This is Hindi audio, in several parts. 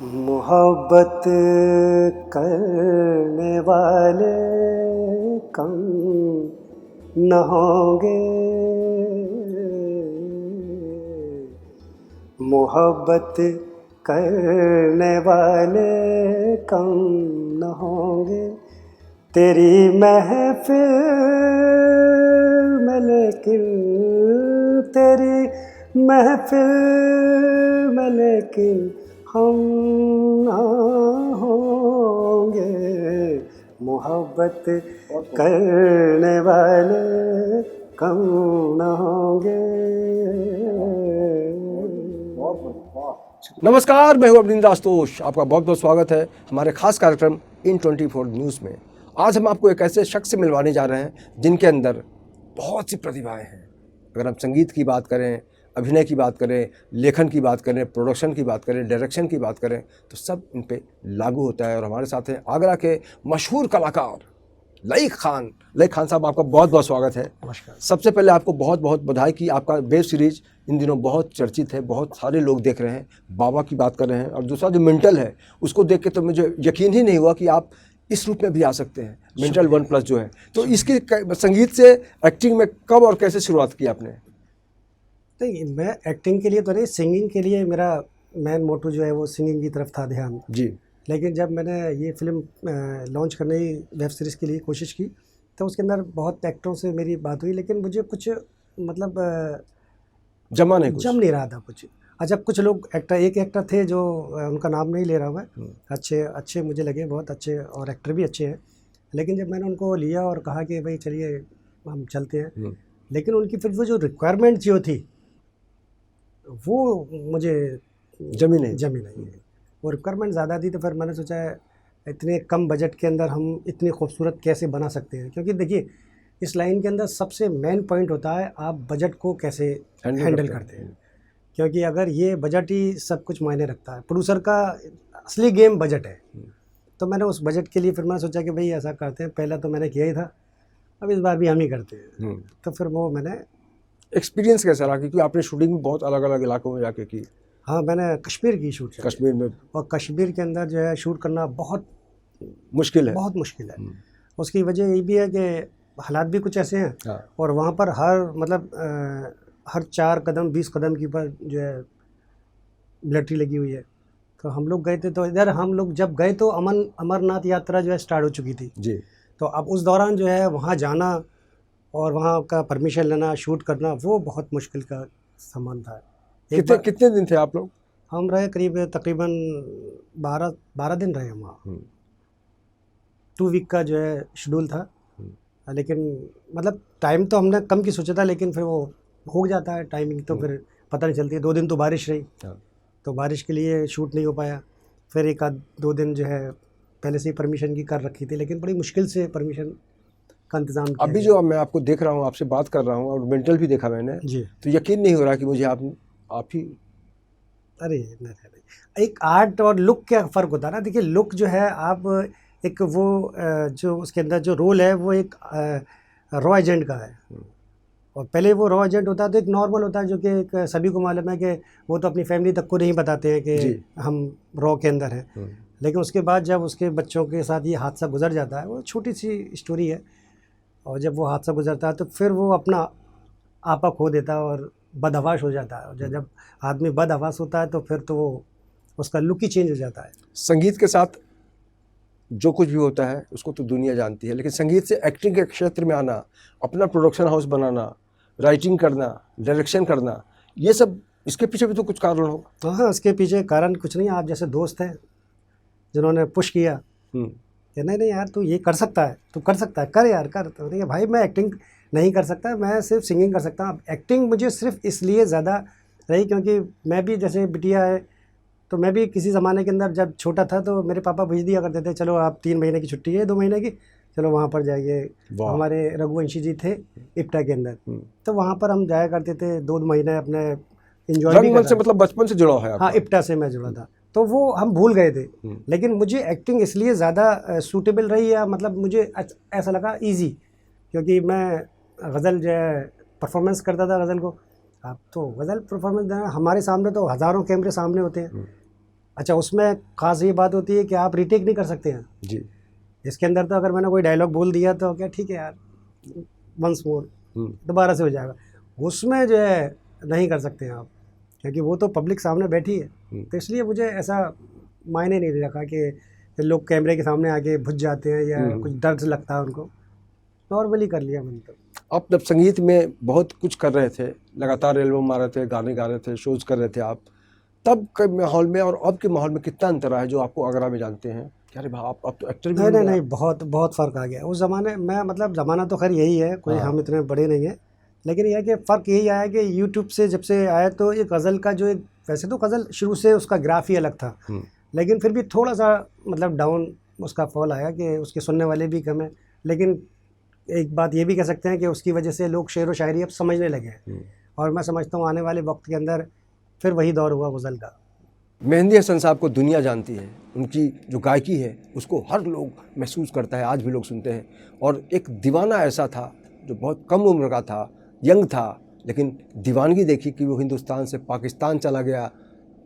मोहब्बत करने वाले कम न होंगे। मोहब्बत करने वाले कम न होंगे तेरी महफिल में, लेकिन तेरी महफिल में लेकिन हम ना होंगे। मोहब्बत करने वाले कम ना होंगे। नमस्कार, मैं हूं अरविंद आशुतोष। आपका बहुत बहुत स्वागत है हमारे खास कार्यक्रम इन 24 न्यूज़ में। आज हम आपको एक ऐसे शख्स से मिलवाने जा रहे हैं जिनके अंदर बहुत सी प्रतिभाएं हैं। अगर हम संगीत की बात करें, अभिनय की बात करें, लेखन की बात करें, प्रोडक्शन की बात करें, डायरेक्शन की बात करें, तो सब इन पे लागू होता है। और हमारे साथ हैं आगरा के मशहूर कलाकार लईक खान। लईक खान साहब, आपका बहुत बहुत स्वागत है। नमस्कार। सबसे पहले आपको बहुत बहुत बधाई कि आपका वेब सीरीज इन दिनों बहुत चर्चित है, बहुत सारे लोग देख रहे हैं, बाबा की बात कर रहे हैं। और दूसरा जो मेंटल है, उसको देख के तो मुझे यकीन ही नहीं हुआ कि आप इस रूप में भी आ सकते हैं, मेंटल 1+ जो है। तो इसकी संगीत से एक्टिंग में कब और कैसे शुरुआत की आपने? नहीं, मैं एक्टिंग के लिए तो नहीं, सिंगिंग के लिए मेरा मेन मोटो जो है वो सिंगिंग की तरफ था ध्यान जी। लेकिन जब मैंने ये फिल्म लॉन्च करने की वेब सीरीज़ के लिए कोशिश की तो उसके अंदर बहुत एक्टरों से मेरी बात हुई, लेकिन मुझे कुछ मतलब जम नहीं रहा था कुछ। अच्छा, कुछ लोग एक एक्टर थे जो उनका नाम नहीं ले रहा हूँ मैं, अच्छे मुझे लगे, बहुत अच्छे और एक्टर भी अच्छे हैं। लेकिन जब मैंने उनको लिया और कहा कि भाई चलिए हम चलते हैं, लेकिन उनकी फिर वो जो रिक्वायरमेंट जो थी वो मुझे जमी नहीं। वो रिक्वायरमेंट ज़्यादा थी, तो फिर मैंने सोचा इतने कम बजट के अंदर हम इतनी खूबसूरत कैसे बना सकते हैं। क्योंकि देखिए, इस लाइन के अंदर सबसे मेन पॉइंट होता है आप बजट को कैसे हैंडल करते हैं। क्योंकि अगर ये बजट ही सब कुछ मायने रखता है, प्रोड्यूसर का असली गेम बजट है। तो मैंने उस बजट के लिए फिर मैंने सोचा कि भाई ऐसा करते हैं, पहला तो मैंने किया ही था, अब इस बार भी हम ही करते हैं। तो फिर वो मैंने एक्सपीरियंस कैसा रहा, क्योंकि आपने शूटिंग बहुत अलग अलग इलाकों में जाके की? हाँ, मैंने कश्मीर की शूट की। कश्मीर में? और कश्मीर के अंदर जो है शूट करना बहुत मुश्किल है। उसकी वजह ये भी है कि हालात भी कुछ ऐसे हैं। हाँ। और वहाँ पर हर 4 कदम 20 कदम के ऊपर जो है मिलिट्री लगी हुई है। तो हम लोग गए थे, तो इधर हम लोग जब गए तो अमरनाथ यात्रा जो है स्टार्ट हो चुकी थी जी। तो अब उस दौरान जो है वहाँ जाना और वहाँ का परमिशन लेना, शूट करना, वो बहुत मुश्किल का सामान था। कितने दिन थे आप लोग? हम रहे तकरीबन 12 दिन रहे हम वहाँ। 2 वीक का जो है शेड्यूल था। लेकिन मतलब टाइम तो हमने कम की सोचा था, लेकिन फिर वो हो जाता है टाइमिंग, तो फिर पता नहीं चलती है। 2 दिन तो बारिश रही, तो बारिश के लिए शूट नहीं हो पाया। फिर 1-2 दिन जो है पहले से ही परमिशन की कर रखी थी, लेकिन बड़ी मुश्किल से परमिशन का इंतज़ाम किया। अभी जो मैं आपको देख रहा हूँ, आपसे बात कर रहा हूँ और मेंटल भी देखा मैंने जी, तो यकीन नहीं हो रहा कि मुझे आप ही। अरे नहीं, एक आर्ट और लुक क्या फ़र्क होता है ना। देखिए, लुक जो है आप एक वो जो उसके अंदर जो रोल है वो एक रॉ एजेंट का है। और पहले वो रॉ एजेंट होता है तो एक नॉर्मल होता है, जो कि एक सभी को मालूम है कि वो तो अपनी फैमिली तक को नहीं बताते हैं कि हम रॉ के अंदर हैं। लेकिन उसके बाद जब उसके बच्चों के साथ ये हादसा गुजर जाता है, वो छोटी सी स्टोरी है, और जब वो हादसा गुजरता है तो फिर वो अपना आपा खो देता है और बदहवाश हो जाता है। और जब आदमी बदहवास होता है तो फिर तो वो उसका लुक ही चेंज हो जाता है। संगीत के साथ जो कुछ भी होता है उसको तो दुनिया जानती है, लेकिन संगीत से एक्टिंग के क्षेत्र में आना, अपना प्रोडक्शन हाउस बनाना, राइटिंग करना, डायरेक्शन करना, ये सब, इसके पीछे भी तो कुछ कारण होगा। हाँ, उसके पीछे कारण कुछ नहीं। आप जैसे दोस्त हैं जिन्होंने पुश किया कि नहीं यार तू ये कर सकता है, तू कर सकता है, कर यार कर। तो नहीं भाई, मैं एक्टिंग नहीं कर सकता, मैं सिर्फ सिंगिंग कर सकता हूँ। एक्टिंग मुझे सिर्फ इसलिए ज़्यादा रही क्योंकि मैं भी, जैसे बिटिया है, तो मैं भी किसी ज़माने के अंदर जब छोटा था तो मेरे पापा भेज दिया करते थे, चलो आप 3 महीने की छुट्टी है, 2 महीने की, चलो वहाँ पर जाइए। हमारे रघुवंशी जी थे इप्टा के अंदर, तो वहाँ पर हम जाया करते थे 2 महीने अपने एंजॉय भी करते। मतलब बचपन से जुड़ा है? हाँ, इप्टा से मैं जुड़ा था, तो वो हम भूल गए थे। लेकिन मुझे एक्टिंग इसलिए ज़्यादा सूटेबल रही, या मतलब मुझे ऐसा लगा ईजी, क्योंकि मैं गज़ल जो है परफॉर्मेंस करता था गज़ल को। अब तो गज़ल परफॉर्मेंस देना हमारे सामने तो हज़ारों कैमरे सामने होते हैं, अच्छा, उसमें खास ये बात होती है कि आप रीटेक नहीं कर सकते हैं। जी। इसके अंदर तो अगर मैंने कोई डायलॉग बोल दिया तो क्या ठीक है यार, वंस मोर, दोबारा से हो जाएगा। उसमें जो है नहीं कर सकते हैं आप, क्योंकि वो तो पब्लिक सामने बैठी है। तो इसलिए मुझे ऐसा मायने नहीं रखा कि लोग कैमरे के सामने आके भुज जाते हैं या कुछ डर से लगता है उनको। नॉर्मली कर लिया मैंने तो। आप जब संगीत में बहुत कुछ कर रहे थे, लगातार एल्बम आ रहे थे, गाने गा रहे थे, शोज कर रहे थे आप, तब के माहौल में और अब के माहौल में कितना अंतर है जो आपको आगरा में जानते हैं? क्या रे भाई, आप तो एक्टर भी नहीं बन नहीं गए नहीं, आप। बहुत बहुत फ़र्क आ गया उस ज़माने में। मतलब ज़माना तो खैर यही है, कोई हम इतने बड़े नहीं हैं, लेकिन यह है कि फ़र्क यही आया कि यूट्यूब से जब से आया तो एक गज़ल का जो एक, वैसे तो गज़ल शुरू से उसका ग्राफ ही अलग था, लेकिन फिर भी थोड़ा सा मतलब डाउन उसका फॉल आया कि उसके सुनने वाले भी कम हैं। लेकिन एक बात ये भी कह सकते हैं कि उसकी वजह से लोग शेर व शायरी अब समझने लगे हैं, और मैं समझता हूँ आने वाले वक्त के अंदर फिर वही दौर हुआ गज़ल का। मेहंदी हसन साहब को दुनिया जानती है, उनकी जो गायकी है उसको हर लोग महसूस करता है, आज भी लोग सुनते हैं। और एक दीवाना ऐसा था जो बहुत कम उम्र का था, यंग था, लेकिन दीवानगी देखी कि वो हिंदुस्तान से पाकिस्तान चला गया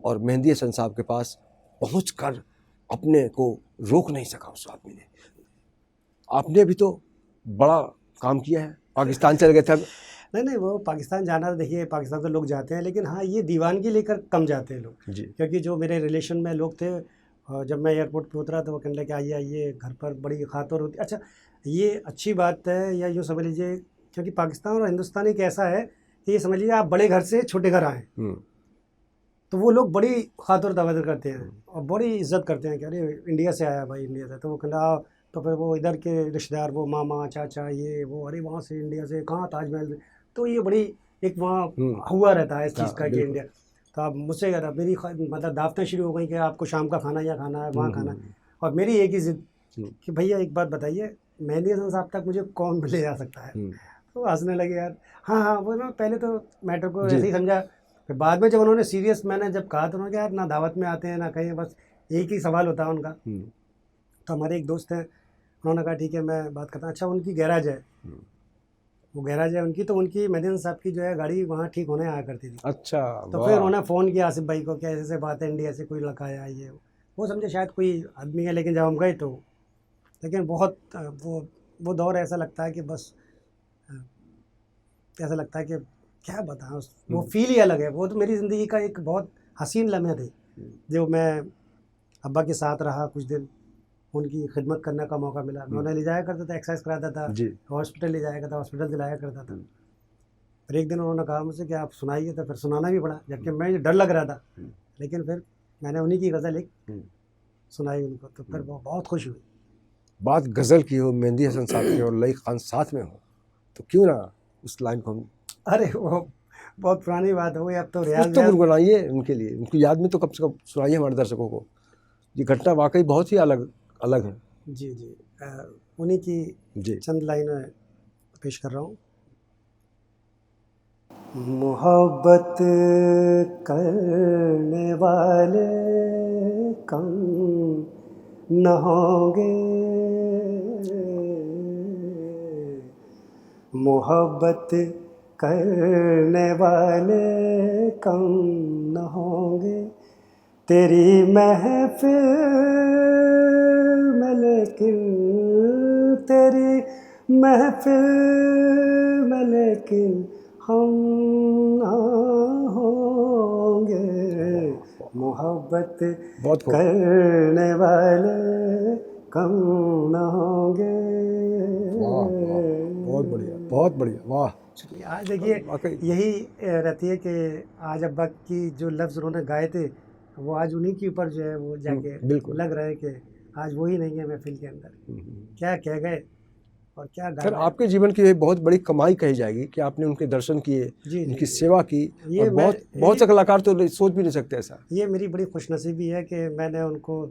और मेहंदी हसन साहब के पास पहुंचकर अपने को रोक नहीं सका उस आदमी ने। आपने भी तो बड़ा काम किया है, पाकिस्तान चले गए थे। नहीं नहीं, वो पाकिस्तान जाना, देखिए पाकिस्तान तो लोग जाते हैं, लेकिन हाँ ये दीवानगी लेकर कम जाते हैं लोग जी। क्योंकि जो मेरे रिलेशन में लोग थे, जब मैं एयरपोर्ट पे उतरा तो वो कहने लगे आइए आइए, घर पर बड़ी खातर होती। अच्छा, ये अच्छी बात है, या यूँ समझ लीजिए, क्योंकि पाकिस्तान और हिंदुस्तान एक ऐसा है कि ये समझ लीजिए आप बड़े घर से छोटे घर आए, तो वो लोग बड़ी खातर तवादर करते हैं और बड़ी इज्जत करते हैं कि अरे इंडिया से आया भाई, इंडिया से। तो वो कहना, तो फिर वो इधर के रिश्तेदार, वो मामा चाचा ये वो, अरे वहाँ से इंडिया से, कहाँ ताजमहल। तो ये बड़ी एक वहाँ हुआ रहता है इस चीज़ का कि इंडिया। तो आप मुझसे कहता, मेरी मतलब दावतें शुरू हो गई कि आपको शाम का खाना यहाँ खाना है, वहाँ खाना है। और मेरी एक ही जिद कि भैया एक बात बताइए, मेहंदी हसन साहब तक मुझे कौन ले जा सकता है। तो हंसने लगे यार। हाँ हाँ, वो मैं पहले तो मैटर को ऐसे ही समझा, फिर बाद में जब उन्होंने सीरियस, मैंने जब कहा तो उन्होंने कहा यार ना दावत में आते हैं ना कहीं, बस एक ही सवाल होता है उनका। तो हमारे एक दोस्त हैं, उन्होंने कहा ठीक है मैं बात करता हूँ। अच्छा, उनकी गैराज है, वो गैराज है उनकी, तो उनकी मेहंदी हसन साहब की जो है गाड़ी वहाँ ठीक होने आया करती थी। अच्छा, तो फिर उन्होंने फ़ोन किया आसिफ भाई को कि ऐसे बात है, इंडिया से कोई लड़का आया ये वो समझे शायद कोई आदमी है, लेकिन जब हम गए तो, लेकिन बहुत वो दौर ऐसा लगता है कि बस ऐसा लगता है कि क्या बताऊँ, वो फील ही अलग है। वो तो मेरी ज़िंदगी का एक बहुत हसीन लम्हे थे, जो मैं अब्बा के साथ रहा कुछ दिन, उनकी खिदमत करने का मौका मिला। मैं उन्हें ले जाया करता था, एक्सरसाइज कराता था, हॉस्पिटल ले जाया करता, हॉस्पिटल दिलाया करता था। फिर एक दिन उन्होंने कहा मुझसे कि आप सुनाइए, तो फिर सुनाना भी पड़ा, जबकि मैं डर लग रहा था, लेकिन फिर मैंने उन्हीं की गज़ल एक सुनाई उनको, तो फिर वो बहुत खुश हुई। बात गज़ल की हो, मेहंदी हसन साहब की और लई खान साथ में हो, तो क्यों ना उस लाइन को हम, अरे वो बहुत पुरानी बात हो गई, अब तो कुछ रियाज तो गुनगुनाइए उनके लिए, उनकी याद में तो कम से कम सुनाइए हमारे दर्शकों को। ये घटना वाकई बहुत ही अलग अलग है। जी जी, उन्हीं की चंद लाइनें पेश कर रहा हूँ। मोहब्बत करने वाले कम न होंगे, मोहब्बत करने वाले कम न होंगे, तेरी महफिल में लेकिन, तेरी महफिल में लेकिन हम ना होंगे, मोहब्बत करने वाले कम ना होंगे। बहुत बढ़िया, बहुत बढ़िया, वाह। आज देखिए यही रहती है कि आज अब्बा की जो लफ्ज़ उन्होंने गाए थे, वो आज उन्हीं के ऊपर जो है वो जाके लग रहा है कि आज वही नहीं है महफिल के अंदर, क्या कह गए और क्या गा फिर गए। आपके जीवन की बहुत बड़ी कमाई कही जाएगी कि आपने उनके दर्शन किए, उनकी सेवा की। और बहुत से कलाकार तो सोच भी नहीं सकते ऐसा। ये मेरी बड़ी खुशनसीबी है कि मैंने उनको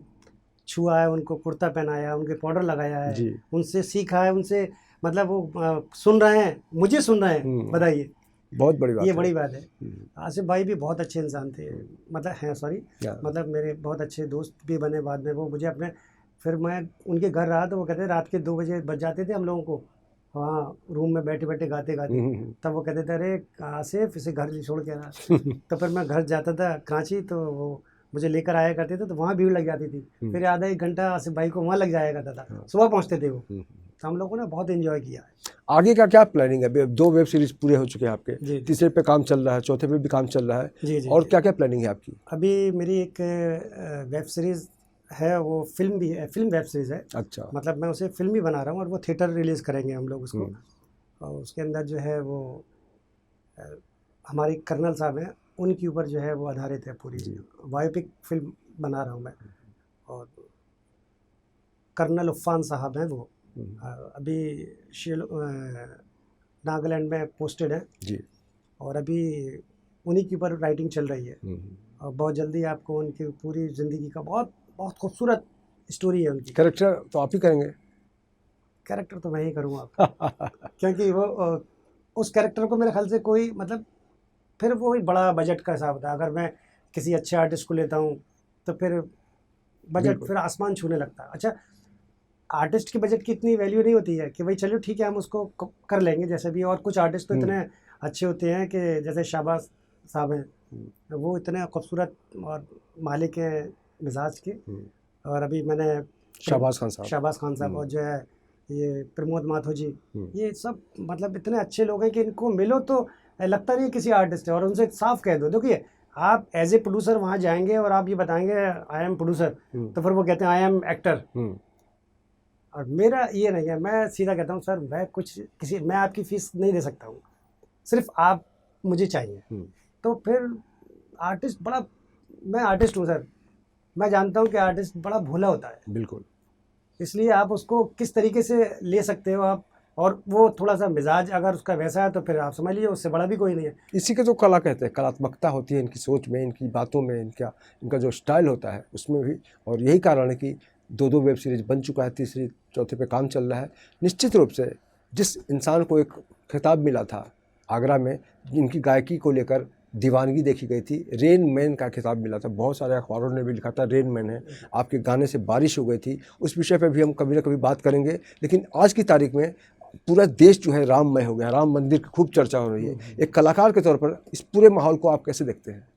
छुआ है, उनको कुर्ता पहनाया, उनके पाउडर लगाया है, उनसे सीखा है, उनसे मतलब वो सुन रहे हैं, मुझे सुन रहे हैं, बताइए, बहुत बड़ी बात ये है। बड़ी बात है। आसिफ भाई भी बहुत अच्छे इंसान थे, मतलब हैं, सॉरी, मतलब मेरे बहुत अच्छे दोस्त भी बने बाद में। वो मुझे अपने, फिर मैं उनके घर रहा तो वो कहते रात के 2 बजे बज जाते थे हम लोगों को, वहाँ रूम में बैठे बैठे गाते गाते, तब वो कहते थे अरे आसिफ इसे घर छोड़ के आ। तो फिर मैं घर जाता था कराची, तो वो मुझे लेकर आया करते थे, तो वहाँ भीड़ लग जाती थी। फिर आधा 1 घंटा आसिफ भाई को वहाँ लग जाया करता था, सुबह पहुँचते थे वो। तो हम लोगों ने बहुत एंजॉय किया है। आगे का क्या प्लानिंग है? 2 वेब सीरीज पूरे हो चुके हैं आपके, जी। तीसरे पे काम चल रहा है, चौथे पे भी काम चल रहा है, जी जी और जी। क्या क्या प्लानिंग है आपकी? अभी मेरी एक वेब सीरीज़ है, वो फिल्म भी है, फिल्म वेब सीरीज़ है। अच्छा। मतलब मैं उसे फिल्म भी बना रहा हूँ, और वो थिएटर रिलीज़ करेंगे हम लोग उसको। और उसके अंदर जो है वो अ, हमारे कर्नल साहब हैं, उनके ऊपर जो है वो आधारित है पूरी। बायोपिक फिल्म बना रहा हूँ मैं। और कर्नल उफ़ान साहब हैं वो। अभी नागालैंड में पोस्टेड है जी। और अभी उन्हीं के ऊपर राइटिंग चल रही है। और बहुत जल्दी आपको उनकी पूरी ज़िंदगी का बहुत बहुत खूबसूरत स्टोरी है उनकी। कैरेक्टर तो आप ही करेंगे? कैरेक्टर तो मैं ही करूँगा क्योंकि वो उस कैरेक्टर को मेरे ख्याल से कोई मतलब फिर वो ही बड़ा बजट का हिसाब होता है। अगर मैं किसी अच्छे आर्टिस्ट को लेता हूँ तो फिर बजट फिर आसमान छूने लगता है। अच्छा, आर्टिस्ट की बजट की इतनी वैल्यू नहीं होती है कि भाई चलो ठीक है हम उसको कर लेंगे जैसे भी। और कुछ आर्टिस्ट तो इतने अच्छे होते हैं कि जैसे शाहबाज साहब हैं, वो इतने खूबसूरत और मालिक हैं मिजाज के। और अभी मैंने शाहबाज खान साहब और जो है ये प्रमोद माथुर जी, ये सब मतलब इतने अच्छे लोग हैं कि इनको मिलो तो लगता नहीं किसी आर्टिस्ट है। और उनसे साफ कह दो, देखिए आप एज ए प्रोड्यूसर वहाँ जाएंगे और आप ये बताएंगे आई एम प्रोड्यूसर, तो फिर वो कहते हैं आई एम एक्टर। और मेरा ये नहीं है, मैं सीधा कहता हूँ सर मैं आपकी फीस नहीं दे सकता हूँ, सिर्फ आप मुझे चाहिए। तो फिर आर्टिस्ट बड़ा, मैं आर्टिस्ट हूँ सर, मैं जानता हूँ कि आर्टिस्ट बड़ा भोला होता है। बिल्कुल। इसलिए आप उसको किस तरीके से ले सकते हो आप, और वो थोड़ा सा मिजाज अगर उसका वैसा है तो फिर आप समझ लीजिए उससे बड़ा भी कोई नहीं है। इसी के तो कला कहते हैं, कलात्मकता होती है इनकी सोच में, इनकी बातों में, इनका जो स्टाइल होता है उसमें भी। और यही कारण है कि 2 वेब सीरीज बन चुका है, तीसरी चौथे पे काम चल रहा है। निश्चित रूप से जिस इंसान को एक खिताब मिला था आगरा में, जिनकी गायकी को लेकर दीवानगी देखी गई थी, रेन मैन का खिताब मिला था, बहुत सारे अखबारों ने भी लिखा था रेन मैन है, आपके गाने से बारिश हो गई थी। उस विषय पर भी हम कभी ना कभी बात करेंगे। लेकिन आज की तारीख में पूरा देश जो है राममय हो गया, राम मंदिर की खूब चर्चा हो रही है। एक कलाकार के तौर पर इस पूरे माहौल को आप कैसे देखते हैं?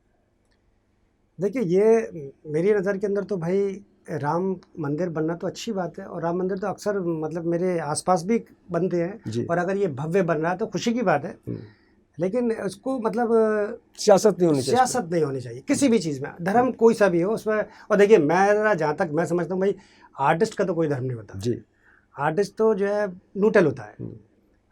देखिए, ये मेरी नज़र के अंदर तो भाई राम मंदिर बनना तो अच्छी बात है, और राम मंदिर तो अक्सर मतलब मेरे आसपास भी बनते हैं, और अगर ये भव्य बन रहा है तो खुशी की बात है। लेकिन उसको मतलब सियासत नहीं होनी चाहिए, सियासत नहीं होनी चाहिए किसी भी चीज़ में, धर्म कोई सा भी हो उसमें। और देखिए मेरा जहाँ तक मैं समझता हूँ भाई, आर्टिस्ट का तो कोई धर्म नहीं होता जी। आर्टिस्ट तो जो है न्यूट्रल होता है।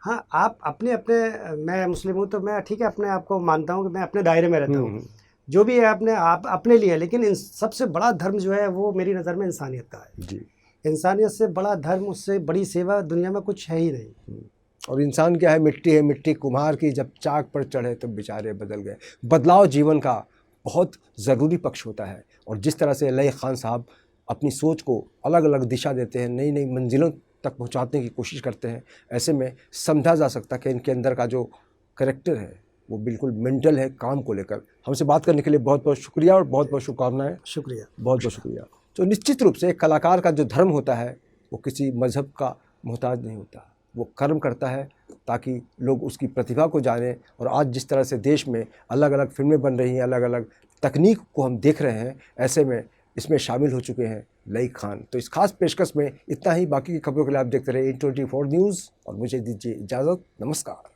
हाँ, आप अपने अपने, मैं मुस्लिम हूँ तो मैं ठीक है अपने आप को मानता हूँ कि मैं अपने दायरे में रहता हूँ, जो भी है आप अपने लिए। लेकिन इन सबसे बड़ा धर्म जो है वो मेरी नज़र में इंसानियत का है जी। इंसानियत से बड़ा धर्म, उससे बड़ी सेवा दुनिया में कुछ है ही नहीं। और इंसान क्या है, मिट्टी है, मिट्टी कुम्हार की जब चाक पर चढ़े तो बेचारे बदल गए। बदलाव जीवन का बहुत ज़रूरी पक्ष होता है। और जिस तरह से लई खान साहब अपनी सोच को अलग अलग दिशा देते हैं, नई नई मंजिलों तक पहुंचाने की कोशिश करते हैं, ऐसे में समझा जा सकता है कि इनके अंदर का जो करैक्टर है वो बिल्कुल मेंटल है काम को लेकर। हमसे बात करने के लिए बहुत बहुत शुक्रिया और बहुत बहुत शुभकामनाएं। शुक्रिया, बहुत बहुत शुक्रिया। तो निश्चित रूप से एक कलाकार का जो धर्म होता है वो किसी मज़हब का मोहताज नहीं होता, वो कर्म करता है ताकि लोग उसकी प्रतिभा को जानें। और आज जिस तरह से देश में अलग अलग फिल्में बन रही हैं, अलग अलग तकनीक को हम देख रहे हैं, ऐसे में इसमें शामिल हो चुके हैं लई खान। तो इस खास पेशकश में इतना ही। बाकी की खबरों के लिए आप देखते रहे In24 न्यूज़ और मुझे दीजिए इजाज़त। नमस्कार।